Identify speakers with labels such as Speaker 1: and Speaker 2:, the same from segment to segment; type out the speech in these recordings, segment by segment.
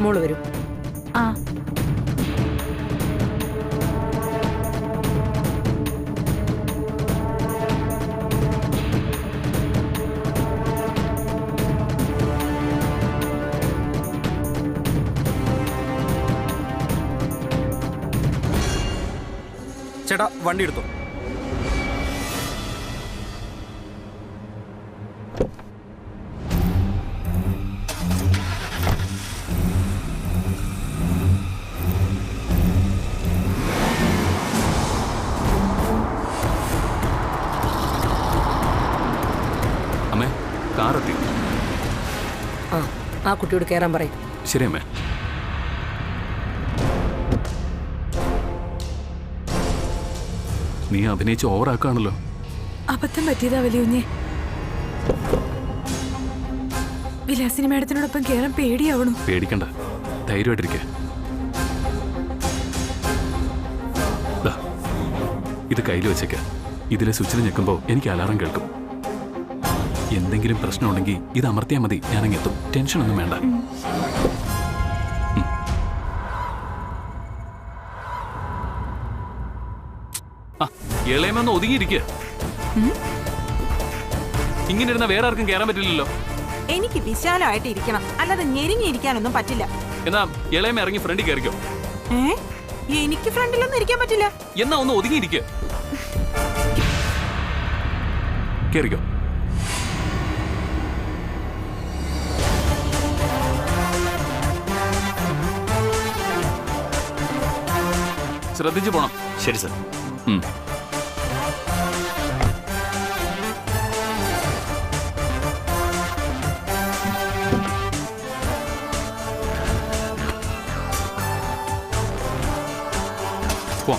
Speaker 1: മോള് വരും.
Speaker 2: ആ
Speaker 3: ചേട്ടാ വണ്ടി എടുത്തോ.
Speaker 4: അമ്മേ കാറെത്തി.
Speaker 1: ആ കുട്ടിയോട് കയറാൻ പറയും.
Speaker 4: ശരി അമ്മേ. നീ അഭിനയിച്ച് ഓവറാക്കാണല്ലോ.
Speaker 2: അബദ്ധം പറ്റിയതാ വലിയുഞ്ഞെ. വിലാസിനി മാഡത്തിനോടൊപ്പം കേറാൻ പേടിയാവണു.
Speaker 4: പേടിക്കണ്ട, ധൈര്യമായിട്ടിരിക്കെ. ഇത് കയ്യിൽ വെച്ചേക്ക. ഇതിലെ സ്വിച്ചിൽ ഞെക്കുമ്പോൾ എനിക്ക് അലാറം കേൾക്കും. എന്തെങ്കിലും പ്രശ്നമുണ്ടെങ്കിൽ ഇത് അമർത്തിയാൽ മതി, ഞാനങ്ങെത്തും. ടെൻഷനൊന്നും വേണ്ട. ഇളയമൊന്ന് ഒതുങ്ങിയിരിക്കുക. ഇങ്ങനെ ഇരുന്ന വേറെ ആർക്കും കയറാൻ പറ്റില്ലല്ലോ.
Speaker 5: എനിക്ക് വിശാലമായിട്ട് ഇരിക്കണം, അല്ലാതെ ഞെരിഞ്ഞിരിക്കാനൊന്നും പറ്റില്ല.
Speaker 4: എന്നാ ഇളയമ ഇറങ്ങി ഫ്രണ്ടിൽ കയറിക്കോ.
Speaker 5: എനിക്ക് ഫ്രണ്ടിലൊന്നും ഇരിക്കാൻ പറ്റില്ല.
Speaker 4: എന്നാ ഒന്ന് ഒതുങ്ങിയിരിക്കുക. കയറിക്കോ. ശ്രദ്ധിച്ചു പോണം.
Speaker 3: ശരി സർ.
Speaker 4: പോ.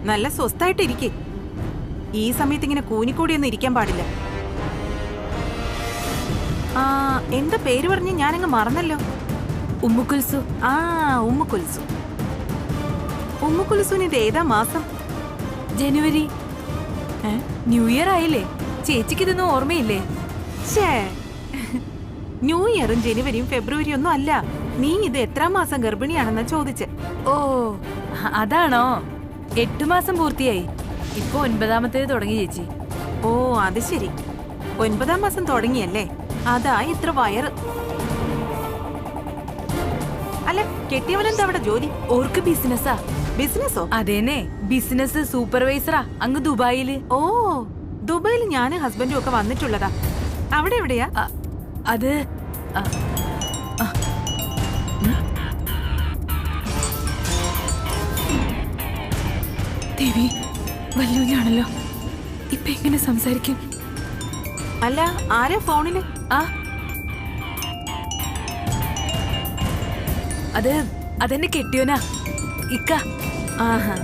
Speaker 5: നല്ല സ്വസ്ഥായിട്ട് ഇരിക്കേ. ഈ സമയത്ത് ഇങ്ങനെ കൂനിക്കൂടിയൊന്നും ഇരിക്കാൻ പാടില്ല. എന്താ പേര് പറഞ്ഞ് ഞാനങ്ങ് മറന്നല്ലോ.
Speaker 2: ഉമ്മുക്കുൽസു.
Speaker 5: ഉമ്മുക്കുൽസു. ഉമ്മുക്കുൽസുവിന് ഇത് ഏതാ മാസം?
Speaker 2: ജനുവരി. ന്യൂ ഇയർ ആയില്ലേ? ചേച്ചിക്ക് ഇതൊന്നും ഓർമ്മയില്ലേ?
Speaker 5: ന്യൂ ഇയറും ജനുവരിയും ഫെബ്രുവരി ഒന്നും അല്ല. നീ ഇത് എത്രാം മാസം ഗർഭിണിയാണെന്നാ ചോദിച്ചെ.
Speaker 2: ഓ അതാണോ? 8 മാസം പൂർത്തിയായി. ഇപ്പൊ 9ാമത്തേത് തുടങ്ങി ചേച്ചി.
Speaker 5: ഓ അത് ശരി, 9ാം മാസം തുടങ്ങിയല്ലേ? അതാ ഇത്ര വയറ്. അല്ല, കെട്ടിയവനെന്താ അവിടെ ജോലി?
Speaker 2: ഓർക്ക് ബിസിനസ്സാ.
Speaker 5: ബിസിനസ്സോ?
Speaker 2: അതേനെ, ബിസിനസ് സൂപ്പർവൈസറാ അങ്ങ് ദുബായില്.
Speaker 5: ഓ, ദുബായിൽ ഞാനും ഹസ്ബൻഡും ഒക്കെ വന്നിട്ടുള്ളതാ. അവിടെ എവിടെയാ?
Speaker 2: അത് ദേവി വല്ലൂഞ്ഞാണല്ലോ. ഇപ്പൊ എങ്ങനെ സംസാരിക്കും?
Speaker 5: അല്ല, ആരാ ഫോണില്?
Speaker 2: അതെന്നെ കെട്ടിയോനാ ഇക്ക.
Speaker 5: ആഹാ,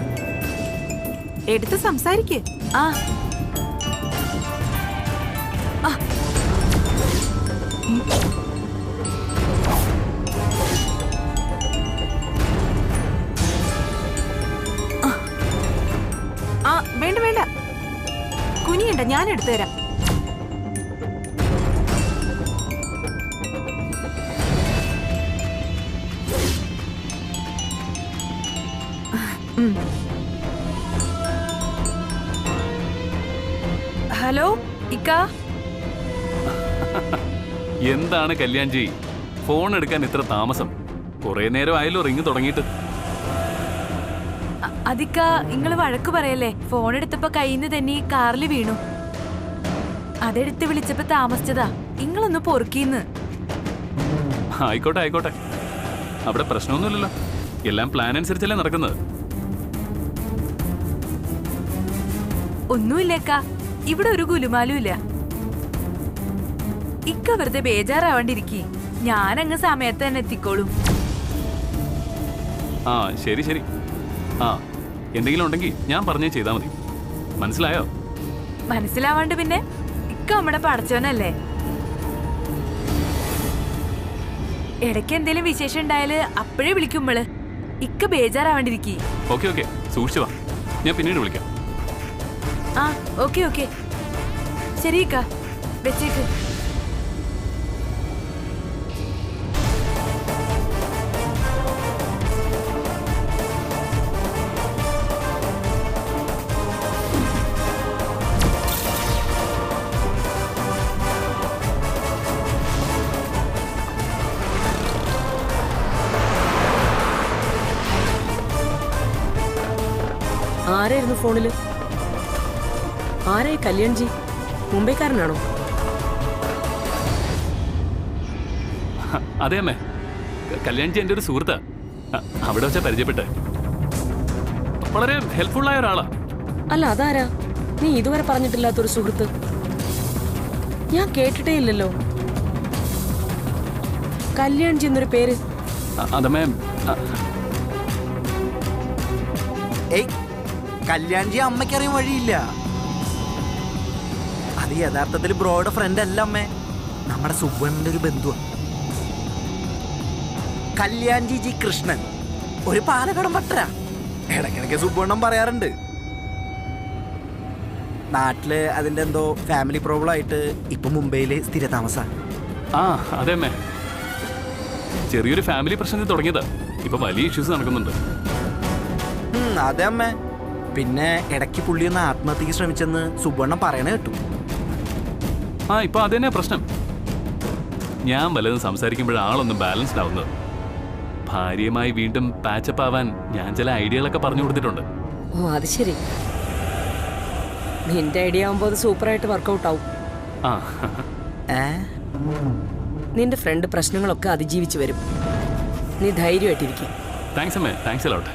Speaker 5: എടുത്ത് സംസാരിക്ക്. വേണ്ട വേണ്ട, കുനിയണ്ട, ഞാൻ എടുത്തു തരാം.
Speaker 2: ഹലോ ഇക്ക.
Speaker 4: എന്താണ് കല്യാൺജി, ഫോൺ എടുക്കാൻ ഇത്ര താമസം? കുറെ നേരം ആയല്ലോ റിങ് തുടങ്ങിയിട്ട്.
Speaker 2: അതിക്ക ഇങ്ങള് വഴക്ക് പറയല്ലേ? ഫോൺ എടുത്തപ്പോ കയ്യിന്ന് തന്നെ കാറില് വീണു. അതെടുത്ത് വിളിച്ചപ്പോ താമസിച്ചതാ. ഇങ്ങളൊന്ന് പൊറുക്കിന്ന്.
Speaker 4: ആയിക്കോട്ടെ ആയിക്കോട്ടെ, അവിടെ പ്രശ്നമൊന്നുമില്ലല്ലോ. എല്ലാം പ്ലാൻ അനുസരിച്ചല്ലേ നടക്കുന്നത്.
Speaker 2: ഒന്നുമില്ലക്ക, ഇവിടെ ഒരു ഗുലുമാലും ഇല്ല. ഇക്ക വെറുതെ ബേജാറാവാണ്ടിരിക്കി, ഞാനങ്ങ് സമയത്ത് തന്നെ എത്തിക്കോളും.
Speaker 4: ആ ശരി ശരി. ആ എന്തെങ്കിലും ഉണ്ടെങ്കിൽ ഞാൻ പറഞ്ഞേ ചെയ്താൽ മതി. മനസ്സിലായോ?
Speaker 2: മനസ്സിലാവാണ്ട് പിന്നെ? ഇക്ക നമ്മുടെ പടച്ചവനല്ലേ. ഇടയ്ക്ക് എന്തേലും വിശേഷം ഉണ്ടായാല് അപ്പോഴേ വിളിക്കുമ്പോള്. ഇക്ക ബേജാറാവാണ്ടിരിക്കി.
Speaker 4: ഓക്കെ ഓക്കെ, സൂക്ഷിച്ചു വാ. ഞാൻ പിന്നീട് വിളിക്കാം.
Speaker 2: ആ ഓക്കെ ഓക്കെ, ശരി ഇക്ക, വെച്ചേക്ക്.
Speaker 1: ആരായിരുന്നു ഫോണില്? ആരായി കല്യാൺജി? മുംബൈക്കാരനാണോ?
Speaker 4: അതെ അമ്മേ, കല്യാൺജി എൻ്റെ ഒരു സുഹൃത്താ. അവിടെ വെച്ചാ പരിചയപ്പെട്ടെ. വളരെ ഹെൽപ്ഫുൾ ആയ ഒരാളാ.
Speaker 1: അല്ല അതാരാ? നീ ഇതുവരെ പറഞ്ഞിട്ടില്ലാത്തൊരു സുഹൃത്ത്. ഞാൻ കേട്ടിട്ടേ ഇല്ലല്ലോ കല്യാൺജി എന്നൊരു പേര്.
Speaker 4: അതമ്മേ,
Speaker 3: ഏയ് കല്യാൺജി അമ്മയ്ക്കറിയാൻ വഴിയില്ല. അത് യഥാർത്ഥത്തിൽ ബ്രോയുടെ ഫ്രണ്ട് അല്ല അമ്മേ, നമ്മുടെ സുബ്ബണ്ണന്റെ ഒരു ബന്ധുവാ. കല്യാൺജി ജി കൃഷ്ണൻ, ഒരു പാലക്കാടൻ പട്ടര. ഇടയ്ക്കിടയ്ക്ക് സുബ്ബണ്ണൻ പറയാറുണ്ട്. നാട്ടില് അതിന്റെ എന്തോ ഫാമിലി പ്രോബ്ലം ആയിട്ട് ഇപ്പൊ മുംബൈയില് സ്ഥിരതാമസ.
Speaker 4: ആ അതെ അമ്മേ, ചെറിയൊരു ഫാമിലി പ്രശ്നത്തിൽ തുടങ്ങിയതാ. ഇപ്പൊ വലിയ ഇഷ്യൂസ് നടക്കുന്നുണ്ട്.
Speaker 3: അതെ അമ്മേ, പിന്നെ ഇടയ്ക്ക് പുള്ളി ഒന്ന് ആത്മഹത്യക്ക് ശ്രമിച്ചെന്ന് സുബ്ബണ്ണൻ പറയണ കേട്ടു.
Speaker 4: ആ ഇപ്പൊ അതന്നെ പ്രശ്നം. ഞാൻ വല്ലതും സംസാരിക്കുമ്പോഴാളൊന്നും ബാലൻസ്ഡ് ആവുന്നത്. ഭാര്യയുമായി വീണ്ടും പാച്ചപ്പ് ആവാൻ ഞാൻ ചില ഐഡിയകളൊക്കെ പറഞ്ഞു കൊടുത്തിട്ടുണ്ട്.
Speaker 1: ഓ അത് ശരി. നിന്റെ ഐഡിയ ആവുമ്പോ അത് സൂപ്പറായിട്ട് വർക്കൗട്ട് ആവും.
Speaker 4: ആ
Speaker 1: നിന്റെ ഫ്രണ്ട് പ്രശ്നങ്ങളൊക്കെ അതിജീവിച്ചു വരും. നീ ധൈര്യമായിട്ടിരിക്കും.
Speaker 4: താങ്ക്സ് അമ്മേ, താങ്ക്സ് അലോട്ട്.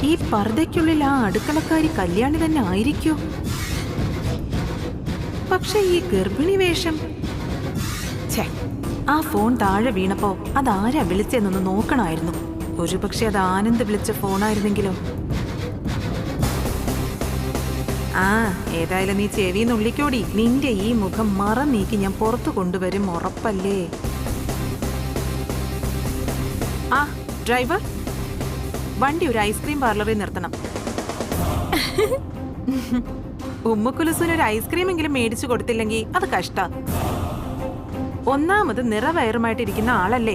Speaker 5: ഈ പർദ്ദയ്ക്കുള്ളിൽ ആ അടുക്കളക്കാരി കല്യാണി തന്നെ ആയിരിക്കോ? പക്ഷെ ഈ ഗർഭിണി വേഷം. ഛേ, ആ ഫോൺ താഴെ വീണപ്പോ അതാരാ വിളിച്ചെന്നൊന്ന് നോക്കണമായിരുന്നു. ഒരുപക്ഷെ അത് ആനന്ദ് വിളിച്ച ഫോണായിരുന്നെങ്കിലോ? ആ ഏതായാലും നീ ചെവിന്ന് ഉള്ളിക്കോടി. നിന്റെ ഈ മുഖം മറ നീക്കി ഞാൻ പുറത്തു കൊണ്ടുവരും, ഉറപ്പല്ലേ? ആ ഡ്രൈവർ, വണ്ടി ഒരു ഐസ്ക്രീം പാർലറിൽ നിർത്തണം. ഉമ്മക്കുലുസിന് ഒരു ഐസ്ക്രീം എങ്കിലും മേടിച്ചു കൊടുത്തില്ലെങ്കിൽ അത് കഷ്ടാ. ഒന്നാമത് നിറവയറുമായിട്ടിരിക്കുന്ന ആളല്ലേ.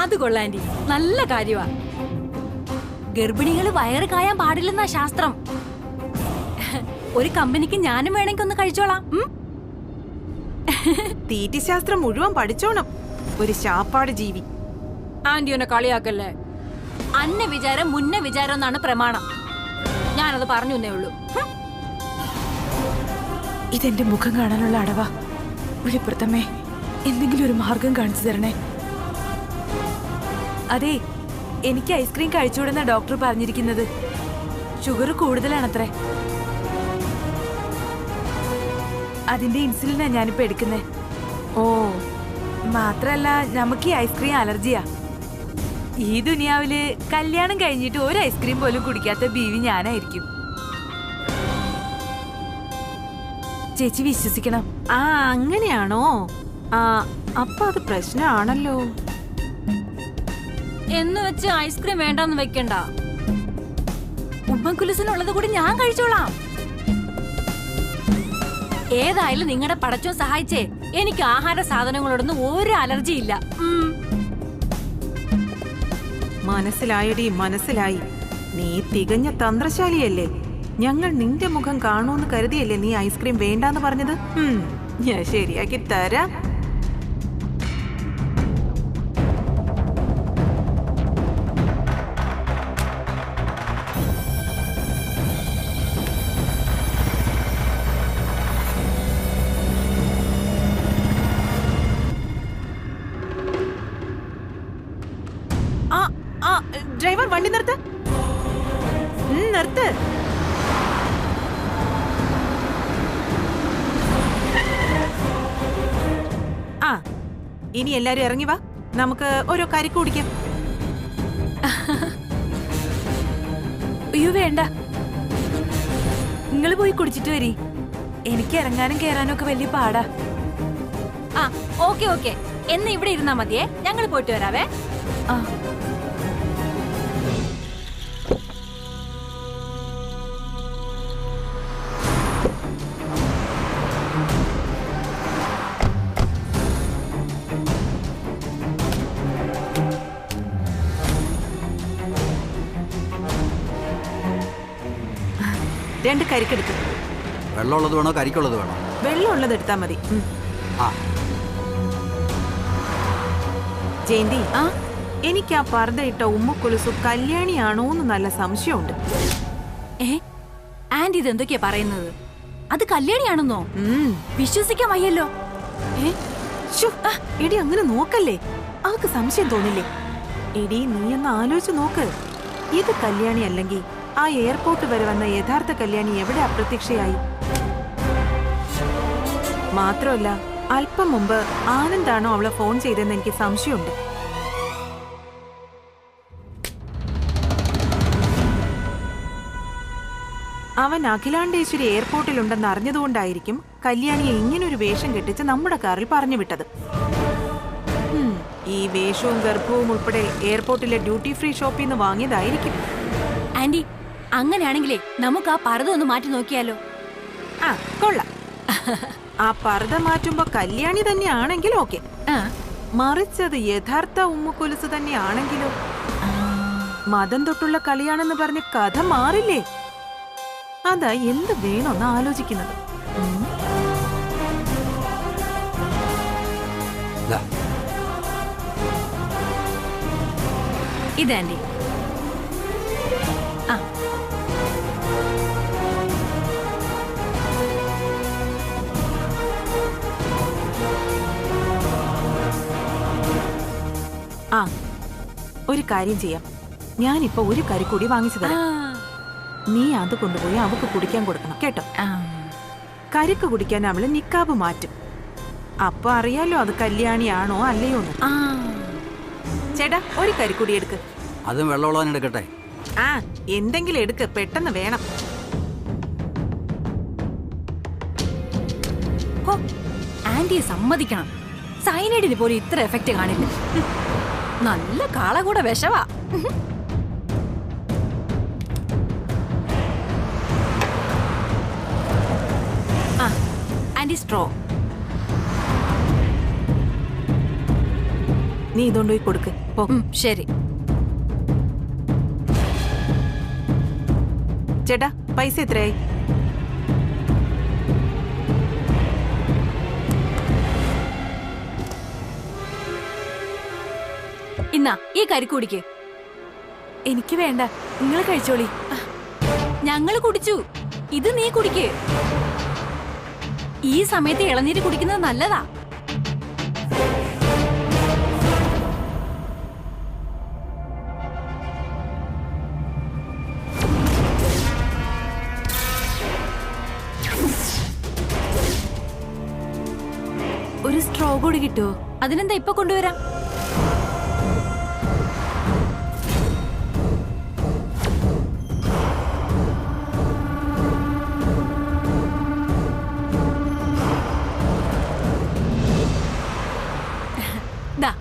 Speaker 6: അത് കൊള്ളാൻറ്റി, നല്ല കാര്യമാ. ഗർഭിണികള് വയറ് കായാൻ പാടില്ലെന്നാ ശാസ്ത്രം. ഒരു കമ്പനിക്ക് ഞാനും വേണമെങ്കിൽ ഒന്ന് കഴിച്ചോളാം.
Speaker 5: തീറ്റിശാസ്ത്രം മുഴുവൻ പഠിച്ചോണം, ഒരു ശാപ്പാട് ജീവി.
Speaker 6: ആന്റി എന്നെ കളിയാക്കല്ലേ. അന്ന വിചാരം മുന്ന വിചാരം എന്നാണ് പ്രമാണം. ഞാനത് പറഞ്ഞു എന്നേ ഉള്ളൂ.
Speaker 2: ഇതെന്റെ മുഖം കാണാനുള്ള അടവാ. വെളിപ്പുറത്തമ്മേ, എന്തെങ്കിലും ഒരു മാർഗം കാണിച്ചു തരണേ. അതെ, എനിക്ക് ഐസ്ക്രീം കഴിച്ചുവിടുന്ന ഡോക്ടർ പറഞ്ഞിരിക്കുന്നത്. ഷുഗർ കൂടുതലാണത്രേ. അതിന്റെ ഇൻസുലിനാ ഞാനിപ്പോ എടുക്കുന്നേ.
Speaker 5: ഓ
Speaker 2: മാത്രല്ല നമുക്ക് ഈ ഐസ്ക്രീം അലർജിയാ. ഈ ദുനിയാവില് കല്യാണം കഴിഞ്ഞിട്ട് ഒരു ഐസ്ക്രീം പോലും കുടിക്കാത്ത ബീവി ഞാനായിരിക്കും. ചേച്ചി വിശ്വസിക്കണം.
Speaker 5: ആ അങ്ങനെയാണോ? ആ അപ്പൊ അത് പ്രശ്നമാണല്ലോ.
Speaker 6: എന്ന് വെച്ച് ഐസ്ക്രീം വേണ്ടെന്ന് വെക്കണ്ട. ഉമ്മക്കുലുസിനുള്ളത് കൂടി ഞാൻ കഴിച്ചോളാം. ഏതായാലും നിങ്ങളുടെ പടച്ചോൻ സഹായിച്ചേ എനിക്ക് ആഹാര സാധനങ്ങളോടൊന്നും ഒരു അലർജി ഇല്ല.
Speaker 5: മനസ്സിലായടി, മനസ്സിലായി. നീ തികഞ്ഞ തന്ത്രശാലിയല്ലേ. ഞങ്ങൾ നിന്റെ മുഖം കാണൂന്ന് കരുതിയല്ലേ നീ ഐസ്ക്രീം വേണ്ടാന്ന് പറഞ്ഞത്? ഞാൻ ശരിയാക്കി തരാം. ഡ്രൈവർ വണ്ടി നിർത്ത്, നിർത്ത്. ഇനി എല്ലാരും ഇറങ്ങി വാ, നമുക്ക് ഓരോ കരിക്ക് കുടിക്കാം.
Speaker 2: അയ്യോ വേണ്ട, നിങ്ങൾ പോയി കുടിച്ചിട്ട് വരി. എനിക്ക് ഇറങ്ങാനും കേറാനും ഒക്കെ വലിയ പാടാ.
Speaker 6: ഓക്കെ ഓക്കെ, എന്ന് ഇവിടെ ഇരുന്നാ മതിയേ, ഞങ്ങൾ പോയിട്ട് വരാവേ.
Speaker 5: രണ്ട് കരിക്കെടുക്കും.
Speaker 3: വെള്ളമുള്ളത് വേണോ കരിക്കുള്ളത് വേണോ?
Speaker 5: വെള്ളമുള്ളത് എടുത്താ മതി. ജയന്തി, എനിക്ക് ആ പർദ്ദ ഇട്ട ഉമ്മക്കുലുസു കല്യാണിയാണോന്ന് നല്ല സംശയമുണ്ട്.
Speaker 6: ആന്റി ഇതെന്തൊക്കെയാ പറയുന്നത്? അത് കല്യാണിയാണെന്നോ? വിശ്വസിക്കാൻ വയ്യല്ലോ.
Speaker 5: എടി അങ്ങനെ നോക്കല്ലേ, അവക്ക് സംശയം തോന്നില്ലേ? എടി നീ ഒന്ന് ആലോചിച്ച് നോക്ക്. ഇത് കല്യാണി അല്ലെങ്കിൽ ആ എയർപോർട്ട് വരെ വന്ന യഥാർത്ഥ കല്യാണി എവിടെ അപ്രത്യക്ഷയായി? മാത്രമല്ല, അല്പം മുമ്പ് ആനന്ദാണോ അവളെ ഫോൺ ചെയ്തെന്ന് എനിക്ക് സംശയമുണ്ട്. അവൻ അഖിലാണ്ടേശ്വരി എയർപോർട്ടിലുണ്ടെന്ന് അറിഞ്ഞതുകൊണ്ടായിരിക്കും കല്യാണിയെ ഇങ്ങനൊരു വേഷം കെട്ടിച്ച് നമ്മുടെ കാറിൽ പറഞ്ഞു വിട്ടത്. ഈ വേഷവും ഗർഭവും ഉൾപ്പെടെ എയർപോർട്ടിലെ ഡ്യൂട്ടി ഫ്രീ ഷോപ്പിൽ നിന്ന് വാങ്ങിയതായിരിക്കും.
Speaker 6: ആന്റി, അങ്ങനെയാണെങ്കിലേ നമുക്ക് ആ പർദ്ദ ഒന്ന് മാറ്റി നോക്കിയാലോ?
Speaker 5: കൊള്ളാം. ആ പർദ്ദ മാറ്റുമ്പോ കല്യാണി തന്നെയാണെങ്കിൽ ഓക്കെ. മറിച്ചത് യഥാർത്ഥ ഉമ്മുക്കൊലുസ് തന്നെയാണെങ്കിലോ? മതം തൊട്ടുള്ള കളിയാണെന്ന് പറഞ്ഞ് കഥ മാറില്ലേ? അതാ എന്ത് വേണമെന്ന് ആലോചിക്കുന്നത്.
Speaker 6: ഇതാന്റി.
Speaker 5: ഒരു കാര്യം ചെയ്യാം, ഞാനിപ്പോ ഒരു കരി കൂടി വാങ്ങിച്ചു തരാം. നീ അത് കൊണ്ടുപോയി അവക്ക് കുടിക്കാൻ കൊടുക്കണം കേട്ടോ. കരിക്ക് കുടിക്കാൻ അവള് നിക്കാബ് മാറ്റും. അപ്പൊ അറിയാലോ അത് കല്യാണിയാണോ അല്ലയോ. ചേട്ടാ, ഒരു കരിക്കുടി എടുക്ക്.
Speaker 3: അതും വെള്ളമുള്ളവൻ എടുക്കട്ടെ.
Speaker 5: എന്തെങ്കിലും എടുക്ക്, പെട്ടെന്ന് വേണം.
Speaker 6: ആന്റിയെ സമ്മതിക്കണം, സൈനൈഡിന് പോലും ഇത്ര എഫക്റ്റ് കാണില്ല. നല്ല കാള കൂടെ വിഷവാ. Anti straw.
Speaker 5: നീ ഇതുകൊണ്ടുപോയി കൊടുക്ക്.
Speaker 6: ശരി
Speaker 5: ചേട്ടാ, പൈസ എത്രയായി?
Speaker 6: ഇന്നാ ഈ കരിക്ക് കുടിക്ക്.
Speaker 2: എനിക്ക് വേണ്ട, നിങ്ങൾ കഴിച്ചോളി.
Speaker 6: ഞങ്ങള് കുടിച്ചു, ഇത് നീ കുടിക്ക്. ഈ സമയത്ത് ഇളനീര് കുടിക്കുന്നത് നല്ലതാ.
Speaker 2: ഒരു സ്ട്രോ കൂടി കിട്ടുമോ?
Speaker 6: അതിനെന്താ, ഇപ്പൊ കൊണ്ടുവരാം. ദാ.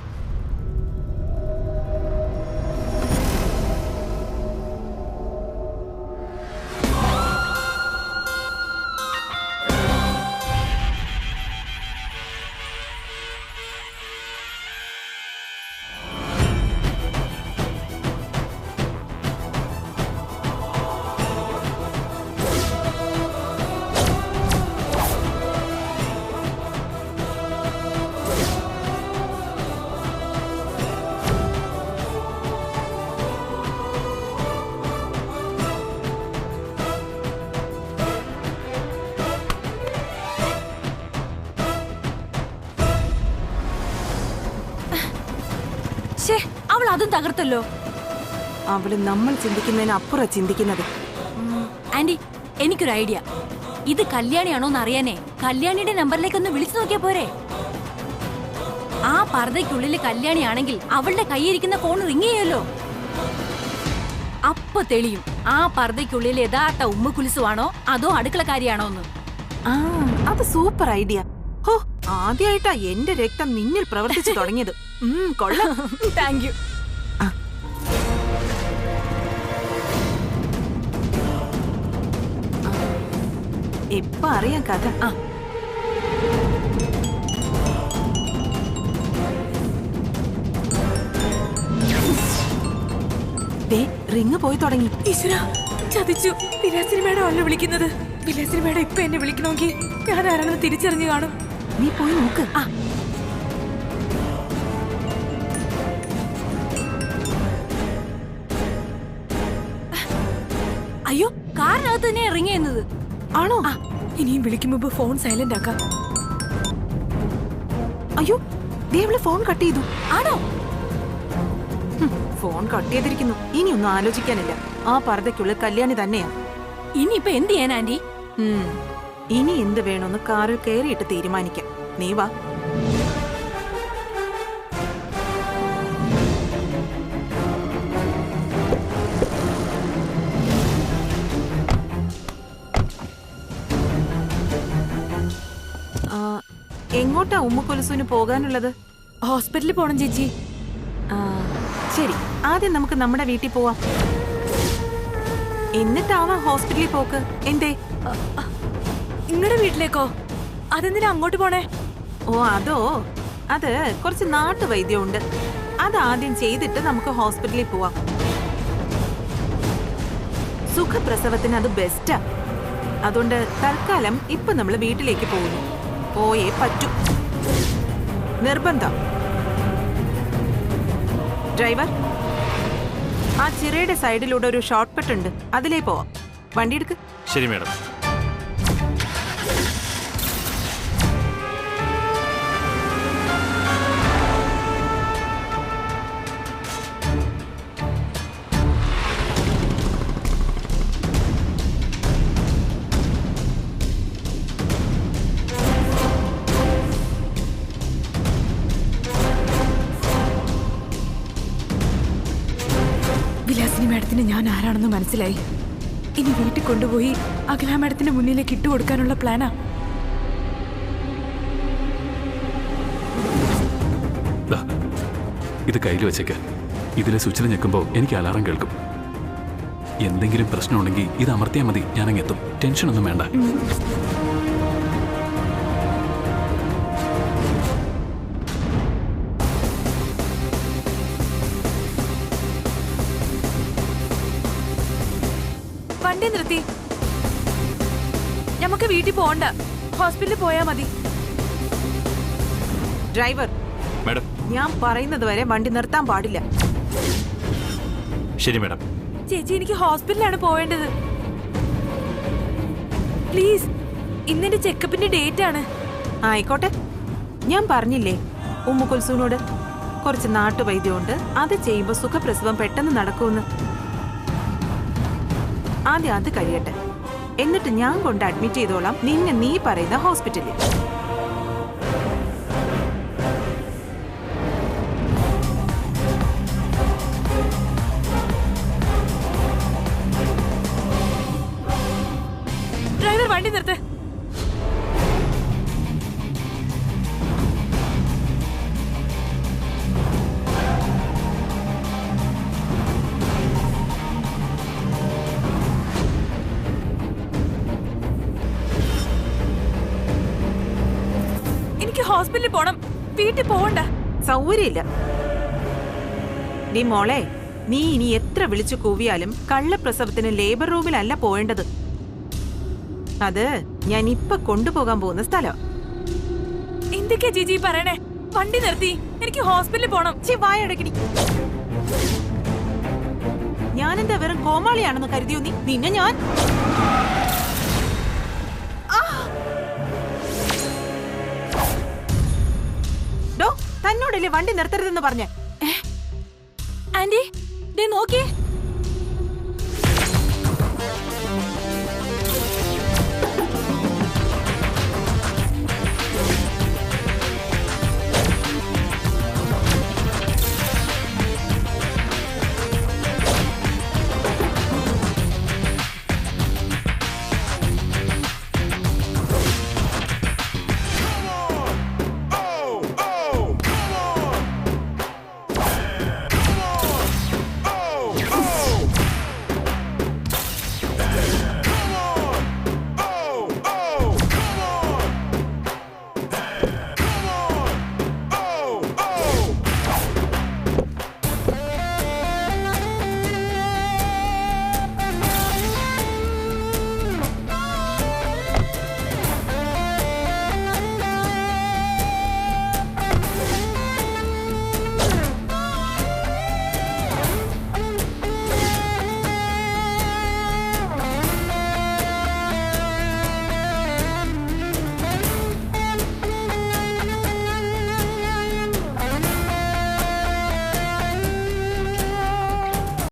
Speaker 6: ഷേ അവൾ അതും തകർത്തല്ലോ.
Speaker 5: അവള് നമ്മൾ ചിന്തിക്കുന്നതിനപ്പുറം ചിന്തിക്കുന്നത്.
Speaker 6: ആന്റി, എനിക്കൊരു ഐഡിയ. ഇത് കല്യാണിയാണോന്ന് അറിയാനേ കല്യാണിയുടെ നമ്പറിലേക്ക് ഒന്ന് വിളിച്ചു നോക്കിയാ പോരെ? ആ പർദ്ദയ്ക്കുള്ളില് കല്യാണിയാണെങ്കിൽ അവളുടെ കയ്യിരിക്കുന്ന ഫോൺ റിങ് ചെയ്യല്ലോ. അപ്പൊ തെളിയും ആ പർദ്ദയ്ക്കുള്ളിൽ യഥാർത്ഥ ഉമ്മക്കുലിസുവാണോ അതോ അടുക്കളക്കാരിയാണോ എന്ന്.
Speaker 5: ആ, അത് സൂപ്പർ ഐഡിയ. ഹോ, ആദ്യമായിട്ടാ എന്റെ രക്തം നിന്നിൽ പ്രവർത്തിച്ചു തുടങ്ങിയത്. കൊള്ളാം.
Speaker 6: Thank you.
Speaker 5: ഇപ്പൊ അറിയാം കഥ. റിങ് പോയി തുടങ്ങി.
Speaker 2: ഈശ്വര, ചതിച്ചു. വിലാസിനി മേഡം അല്ല വിളിക്കുന്നത്. വിലാസിനി മേഡം ഇപ്പൊ എന്നെ വിളിക്കണമെങ്കിൽ ഞാൻ ആരാണെന്ന് തിരിച്ചറിഞ്ഞു കാണും.
Speaker 5: നീ പോയി നോക്ക്.
Speaker 6: അയ്യോ, കാറിനകത്ത് തന്നെ റിങ് ചെയ്യുന്നത്
Speaker 5: ആണോ?
Speaker 2: ഇനിയും വിളിക്കുമ്പോ ഫോൺ സൈലന്റ് ആക്കാം.
Speaker 5: അയ്യോ, ദേവള് ഫോൺ കട്ട് ചെയ്തു.
Speaker 6: ആണോ?
Speaker 5: ഫോൺ കട്ട് ചെയ്തിരിക്കുന്നു. ഇനിയൊന്നും ആലോചിക്കാനില്ല. ആ പർദ്ദയ്ക്കുള്ളിൽ കല്യാണി തന്നെയാ.
Speaker 6: ഇനിയിപ്പൊ എന്ത് ചെയ്യാൻ ആന്റി?
Speaker 5: ഇനി എന്ത് വേണമെന്ന് കാറിൽ കയറിയിട്ട് തീരുമാനിക്കാം. നീ വാ. എങ്ങോട്ടാ ഉമ്മക്കൊലുസുവിന് പോകാനുള്ളത്?
Speaker 2: ഹോസ്പിറ്റലിൽ പോണം ചേച്ചി.
Speaker 5: ശരി, ആദ്യം നമുക്ക് നമ്മുടെ വീട്ടിൽ പോവാം. എന്നിട്ടാവാം ഹോസ്പിറ്റലിൽ പോക്ക്. എന്തേ?
Speaker 2: നിങ്ങളുടെ വീട്ടിലേക്കോ? അതെന്തിനാ അങ്ങോട്ട് പോണേ?
Speaker 5: ഓ, അതോ, അത് കുറച്ച് നാട്ടുവൈദ്യമുണ്ട്. അതാദ്യം ചെയ്തിട്ട് നമുക്ക് ഹോസ്പിറ്റലിൽ പോവാം. സുഖപ്രസവത്തിന് അത് ബെസ്റ്റാ. അതുകൊണ്ട് തൽക്കാലം ഇപ്പൊ നമ്മൾ വീട്ടിലേക്ക് പോകുന്നു. പോയേ പറ്റൂ. നിർബന്ധം. ഡ്രൈവർ, ആ ചിറയുടെ സൈഡിലൂടെ ഒരു ഷോർട്ട് കട്ട് ഉണ്ട്, അതിലേ പോവാം. വണ്ടി എടുക്ക്.
Speaker 7: ശരി മേഡം.
Speaker 2: വിലാസിനി മാഡത്തിന് ഞാൻ ആരാണെന്ന് മനസ്സിലായി. ഇനി വീട്ടിൽ കൊണ്ടുപോയി അഖില മാഡത്തിന്റെ മുന്നിലേക്ക് ഇട്ടുകൊടുക്കാനുള്ള പ്ലാനാ.
Speaker 4: ഇത് കയ്യിൽ വെച്ചേക്ക്. ഇതിലെ സ്വിച്ചിൽ ഞെക്കുമ്പോൾ എനിക്ക് അലാറം കേൾക്കും. എന്തെങ്കിലും പ്രശ്നമുണ്ടെങ്കിൽ ഇത് അമർത്തിയാൽ മതി, ഞാനങ്ങെത്തും. ടെൻഷനൊന്നും വേണ്ട.
Speaker 2: വണ്ടി നിർത്തി. നമുക്ക് വീട്ടിൽ പോകണ്ട, ഹോസ്പിറ്റലിൽ പോയാ മതി.
Speaker 5: Driver,
Speaker 7: madam.
Speaker 5: ഞാൻ പറയുന്നത് വരെ വണ്ടി നിർത്താൻ പാടില്ല.
Speaker 7: ശരി മേഡം.
Speaker 2: ചേച്ചി, എനിക്ക് ഹോസ്പിറ്റലിലാണ് പോവേണ്ടത്. പ്ലീസ്, ഇന്നെന്റെ ചെക്കപ്പിന്റെ ഡേറ്റ് ആണ്.
Speaker 5: ആയിക്കോട്ടെ. ഞാൻ പറഞ്ഞില്ലേ ഉമ്മുകുൽസുവിനോട് കുറച്ച് നാട്ടുവൈദ്യമുണ്ട്, അത് ചെയ്യുമ്പോ സുഖപ്രസവം പെട്ടെന്ന് നടക്കുമെന്ന്. ആദ്യം അത് കഴിയട്ടെ, എന്നിട്ട് ഞാൻ കൊണ്ട് അഡ്മിറ്റ് ചെയ്തോളാം നിന്നെ നീ പറയുന്ന ഹോസ്പിറ്റലിൽ.
Speaker 2: ഡ്രൈവർ, വണ്ടി നിർത്ത്. എനിക്ക് ഹോസ്പിറ്റലിൽ പോണം, വീട്ടിൽ പോവണ്ട.
Speaker 5: സൗകര്യമില്ല. ഡി മോളെ, നീ ഇനി എത്ര വിളിച്ചു കൂവിയാലും കള്ളപ്രസവത്തിന് ലേബർ റൂമിലല്ല പോവേണ്ടത്. അത് ഞാൻ ഇപ്പൊ കൊണ്ടുപോകാൻ പോകുന്ന സ്ഥലം.
Speaker 2: എന്തൊക്കെയാ ചേച്ചി പറയണേ? വണ്ടി നിർത്തി, എനിക്ക് ഹോസ്പിറ്റലിൽ പോണം.
Speaker 5: വായടക്കടി. ഞാനെന്താ വെറും കോമാളിയാണെന്ന് കരുതിയോ നീ? നിന്നെ ഞാൻ തന്നോടല്ലേ വണ്ടി നിർത്തരുതെന്ന് പറഞ്ഞ?
Speaker 6: ദേ നോക്കിയേ